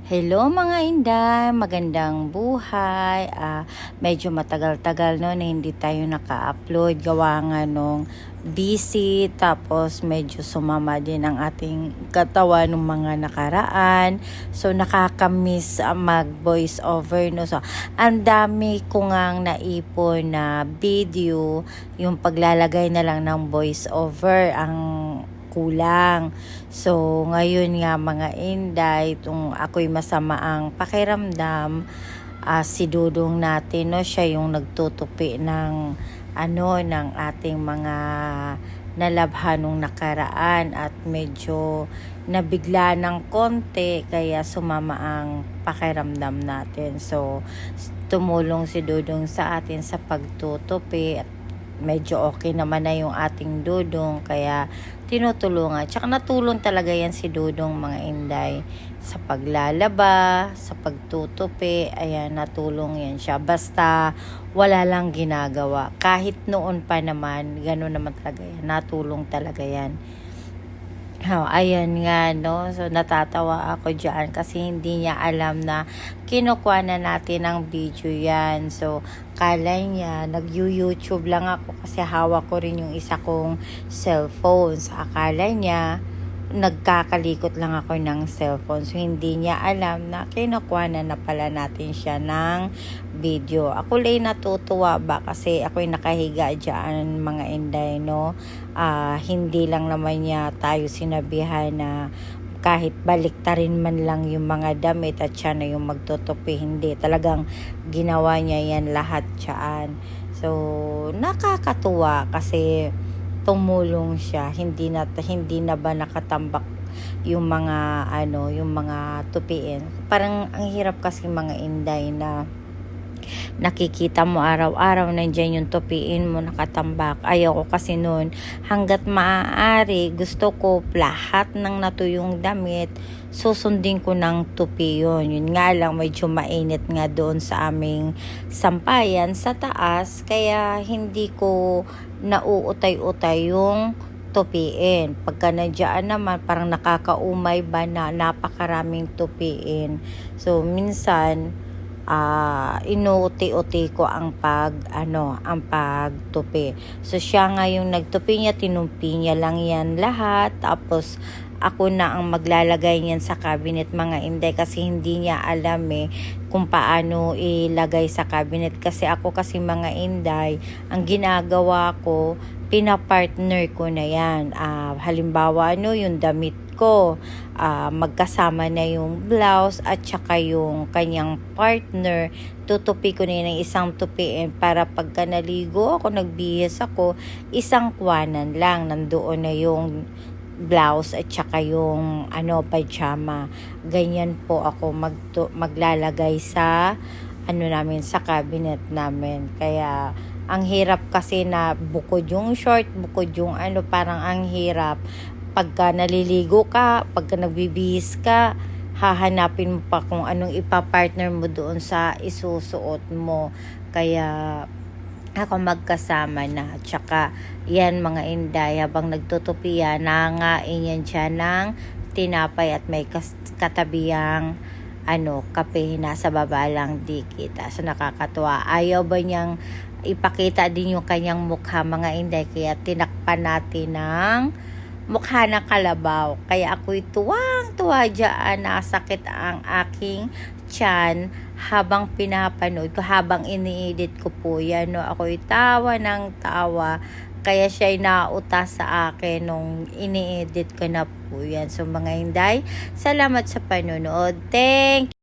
Hello mga inday, magandang buhay. Medyo matagal-tagal no na hindi tayo naka-upload. Gawa nga nung busy, tapos medyo sumama din ang ating katawan ng mga nakaraan. So nakakamiss mag-voice over no. So ang dami ko ngang naipon na video, yung paglalagay na lang ng voice over ang kulang. So, ngayon nga mga inday, itong ako'y masama ang pakiramdam, si Dudong natin, no, siya yung nagtutupi ng ng ating mga nalabhan nung nakaraan at medyo nabigla ng konti kaya sumama ang pakiramdam natin. So, tumulong si Dudong sa atin sa pagtutupi at medyo okay naman na yung ating Dudong kaya tinutulungan. Tsaka natulong talaga yan si Dudong mga inday sa paglalaba, sa pagtutupi. Ayan, natulong yan siya. Basta wala lang ginagawa. Kahit noon pa naman, gano'n naman talaga yan. Natulong talaga yan. Ayan nga, no? So, natatawa ako dyan kasi hindi niya alam na kinukuha na natin ang video yan. So, kala niya, nag-YouTube lang ako kasi hawak ko rin yung isa kong cellphone. So, akala niya, nagkakalikot lang ako ng cellphone. So, hindi niya alam na kinukuha na pala natin siya ng video. Ako lang natutuwa ba kasi ako'y nakahiga dyan mga inday, no? Hindi lang naman niya tayo sinabihan na kahit baliktarin man lang yung mga damit at siya na yung magtutupi. Hindi, talagang ginawa niya yan lahat dyan. So, nakakatuwa kasi tumulong siya, hindi na ba nakatambak yung mga yung mga tupiin. Parang ang hirap kasi mga inday na nakikita mo araw-araw nandiyan yung tupiin mo nakatambak. Ayaw ko kasi noon, hanggat maaari gusto ko lahat ng natuyong damit susundin ko ng tupi yun. Yun nga lang, medyo mainit nga doon sa aming sampayan sa taas, kaya hindi ko nauutay-utay yung tupiin. Pagka nandiyan naman, parang nakakaumay ba na napakaraming tupiin. So, minsan, inuuti-uti ko ang pagtupi. So, siya nga yung nagtupi niya, tinumpi niya lang yan lahat. Tapos, ako na ang maglalagay niyan sa cabinet mga inday kasi hindi niya alam kung paano ilagay sa cabinet. Kasi ako kasi mga inday, ang ginagawa ko, pinapartner ko na yan. Halimbawa, yung damit ko, magkasama na yung blouse at saka yung kanyang partner, tutupi ko na yun ng isang tupiin para pagka naligo ako, nagbihis ako, isang kuwanan lang, nandoon na yung blouse at saka yung pajama. Ganyan po ako maglalagay sa namin, sa cabinet namin. Kaya ang hirap kasi na bukod yung short, bukod yung parang ang hirap pagka naliligo ka, pagka nagbibihis ka, hahanapin mo pa kung anong ipapartner mo doon sa isusuot mo. Kaya ako magkasama na. Tsaka yan mga inday, habang nagtutupi yan, nangain yan siya ng tinapay at may katabiyang kape, nasa baba lang di kita. So nakakatuwa. Ayaw ba niyang ipakita din yung kanyang mukha mga inday, kaya tinakpan natin ng mukha ng kalabaw. Kaya ako'y tuwang-tuwa dyan, nasakit ang aking tiyan habang pinapanood ko, habang ini-edit ko po yan, no? Ako'y tawa ng tawa, kaya siya'y nauta sa akin nung ini-edit ko na po yan. So mga inday, salamat sa panonood. Thank